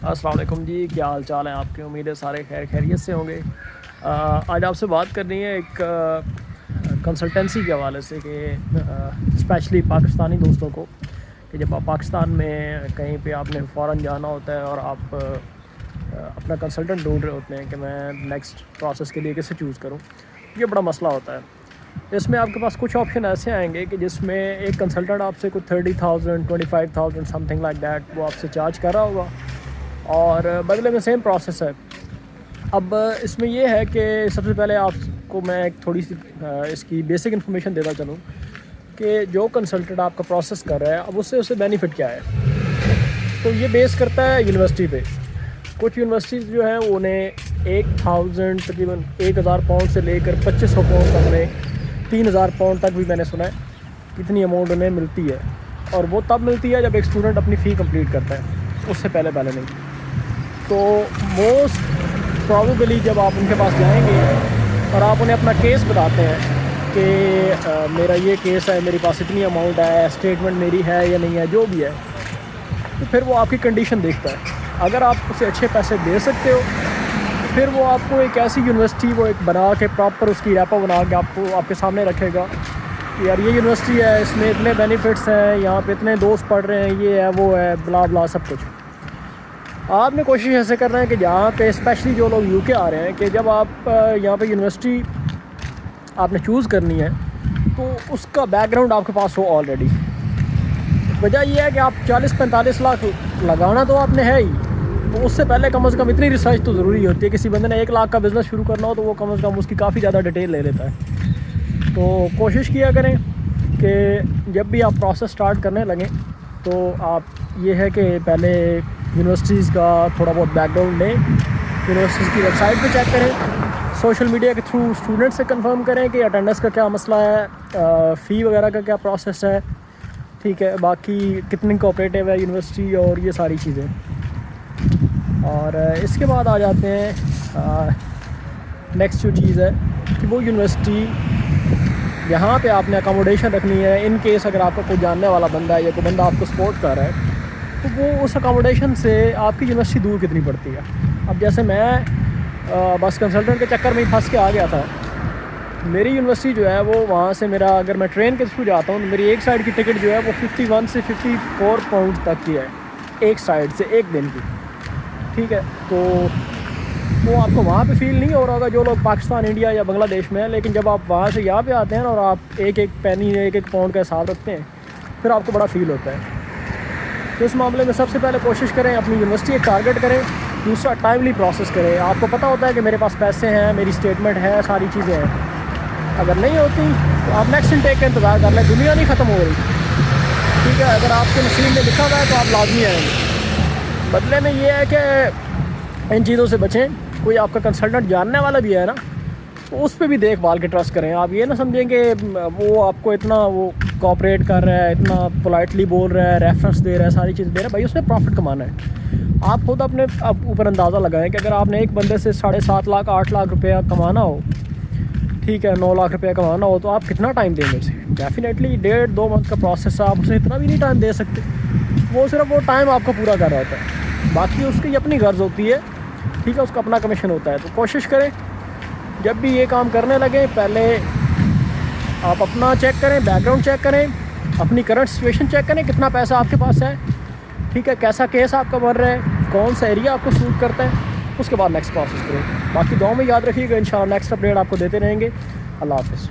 السلام علیکم جی، کیا حال چال ہیں آپ کے؟ امید ہے سارے خیریت سے ہوں گے۔ آج آپ سے بات کرنی ہے ایک کنسلٹنسی کے حوالے سے کہ اسپیشلی پاکستانی دوستوں کو کہ جب آپ پاکستان میں کہیں پہ آپ نے فوراً جانا ہوتا ہے اور آپ اپنا کنسلٹنٹ ڈھونڈ رہے ہوتے ہیں کہ میں نیکسٹ پروسیس کے لیے کسے چوز کروں، یہ بڑا مسئلہ ہوتا ہے۔ اس میں آپ کے پاس کچھ آپشن ایسے آئیں گے کہ جس میں ایک کنسلٹنٹ آپ سے کچھ 30,000 25,000 سم تھنگ لائک دیٹ وہ آپ سے چارج کر رہا ہوگا اور بدلے میں سیم پروسیس ہے۔ اب اس میں یہ ہے کہ سب سے پہلے آپ کو میں ایک تھوڑی سی اس کی بیسک انفارمیشن دیتا چلوں کہ جو کنسلٹنٹ آپ کا پروسیس کر رہا ہے اب اسے بینیفٹ کیا ہے۔ تو یہ بیس کرتا ہے یونیورسٹی پہ۔ کچھ یونیورسٹیز جو ہیں انہیں 1,000 تقریباً 1,000 پاؤنڈ سے لے کر 2,500 پاؤنڈ تک میں 3,000 پاؤنڈ تک بھی میں نے سنا ہے اتنی اماؤنٹ انہیں ملتی ہے، اور وہ تب ملتی ہے جب ایک اسٹوڈنٹ اپنی فی کمپلیٹ کرتا ہے، اس سے پہلے نہیں۔ تو موسٹ پرابیبلی جب آپ ان کے پاس جائیں گے اور آپ انہیں اپنا کیس بتاتے ہیں کہ میرا یہ کیس ہے، میرے پاس اتنی اماؤنٹ ہے، اسٹیٹمنٹ میری ہے یا نہیں ہے، جو بھی ہے، تو پھر وہ آپ کی کنڈیشن دیکھتا ہے۔ اگر آپ اسے اچھے پیسے دے سکتے ہو پھر وہ آپ کو ایک ایسی یونیورسٹی وہ ایک بنا کے پراپر اس کی ریپو بنا کے آپ کے سامنے رکھے گا کہ یار یہ یونیورسٹی ہے، اس میں اتنے بینیفٹس ہیں، یہاں پہ اتنے دوست پڑھ رہے ہیں، یہ ہے وہ ہے بلا بلا سب کچھ۔ آپ نے کوشش ایسے کرنا ہے کہ جہاں پہ اسپیشلی جو لوگ UK آ رہے ہیں کہ جب آپ یہاں پہ یونیورسٹی آپ نے چوز کرنی ہے تو اس کا بیک گراؤنڈ آپ کے پاس ہو آلریڈی۔ وجہ یہ ہے کہ آپ 40-45 لاکھ لگانا تو آپ نے ہے ہی، تو اس سے پہلے کم از کم اتنی ریسرچ تو ضروری ہوتی ہے۔ کسی بندے نے 1 لاکھ کا بزنس شروع کرنا ہو تو وہ کم از کم اس کی کافی زیادہ ڈیٹیل لے لیتا ہے۔ تو کوشش کیا کریں کہ جب بھی آپ پروسیس سٹارٹ کرنے لگیں تو آپ یہ ہے کہ پہلے یونیورسٹیز کا تھوڑا بہت بیک گراؤنڈ لیں، یونیورسٹیز کی ویب سائٹ پہ چیک کریں، سوشل میڈیا کے تھرو اسٹوڈنٹ سے کنفرم کریں کہ اٹینڈنس کا کیا مسئلہ ہے، فی وغیرہ کا کیا پروسیس ہے، ٹھیک ہے، باقی کتنی کوآپریٹیو ہے یونیورسٹی اور یہ ساری چیزیں۔ اور اس کے بعد آ جاتے ہیں نیکسٹ جو چیز ہے کہ وہ یونیورسٹی یہاں پہ آپ نے اکاموڈیشن رکھنی ہے۔ ان کیس اگر آپ کا کوئی جاننے والا بندہ ہے یا کوئی بندہ آپ کو سپورٹ کر رہا ہے تو وہ اس اکاموڈیشن سے آپ کی یونیورسٹی دور کتنی پڑتی ہے۔ اب جیسے میں بس کنسلٹنٹ کے چکر میں ہی پھنس کے آ گیا تھا، میری یونیورسٹی جو ہے وہ وہاں سے میرا اگر میں ٹرین کے تھرو جاتا ہوں تو میری ایک سائڈ کی ٹکٹ جو ہے وہ 51 سے 54 پاؤنڈ تک کی ہے، ایک سائڈ سے ایک دن کی، ٹھیک ہے۔ تو وہ آپ کو وہاں پہ فیل نہیں ہو رہا ہوگا جو لوگ پاکستان، انڈیا یا بنگلہ دیش میں ہیں، لیکن جب آپ وہاں سے یہاں پہ آتے ہیں اور آپ ایک ایک پینی ایک ایک پاؤنڈ کا حساب رکھتے ہیں پھر آپ کو بڑا فیل ہوتا ہے۔ تو اس معاملے میں سب سے پہلے کوشش کریں اپنی یونیورسٹی ایک ٹارگٹ کریں، دوسرا ٹائملی پروسیس کریں۔ آپ کو پتہ ہوتا ہے کہ میرے پاس پیسے ہیں، میری اسٹیٹمنٹ ہے، ساری چیزیں ہیں، اگر نہیں ہوتی تو آپ نیکسٹ انٹیک کا انتظار کر لیں، دنیا نہیں ختم ہو رہی، ٹھیک ہے۔ اگر آپ کے نصیب میں لکھا ہوا ہے تو آپ لازمی آئیں گے۔ بدلے میں یہ ہے کہ ان چیزوں سے بچیں۔ کوئی آپ کا کنسلٹنٹ جاننے والا بھی ہے نا تو اس پہ بھی دیکھ بھال کے ٹرسٹ کریں۔ آپ یہ نہ سمجھیں کہ وہ آپ کو اتنا وہ کوآپریٹ کر رہا ہے، اتنا پولائٹلی بول رہا ہے، ریفرنس دے رہا ہے، ساری چیز دے رہا ہے، بھائی اس نے پروفٹ کمانا ہے۔ آپ خود اپنے اوپر اندازہ لگائیں کہ اگر آپ نے ایک بندے سے 7.5 لاکھ 8 لاکھ روپیہ کمانا ہو، ٹھیک ہے، 9 لاکھ روپیہ کمانا ہو، تو آپ کتنا ٹائم دیں گے اسے؟ ڈیفینیٹلی 1.5-2 منتھ کا پروسیس ہے، آپ اسے اتنا بھی نہیں ٹائم دے سکتے۔ وہ صرف وہ ٹائم آپ کو پورا کر رہا ہوتا ہے، باقی اس کی اپنی غرض ہوتی ہے، ٹھیک ہے، اس کا اپنا کمیشن ہوتا ہے۔ تو کوشش کریں جب بھی یہ کام کرنے لگیں پہلے آپ اپنا چیک کریں، بیک گراؤنڈ چیک کریں، اپنی کرنٹ سچویشن چیک کریں، کتنا پیسہ آپ کے پاس ہے، ٹھیک ہے، کیسا کیس آپ کا بن رہا ہے، کون سا ایریا آپ کو سوٹ کرتا ہے، اس کے بعد نیکسٹ پروسیس کریں۔ باقی دعاؤں میں یاد رکھیے گا، انشاءاللہ نیکسٹ اپڈیٹ آپ کو دیتے رہیں گے۔ اللہ حافظ۔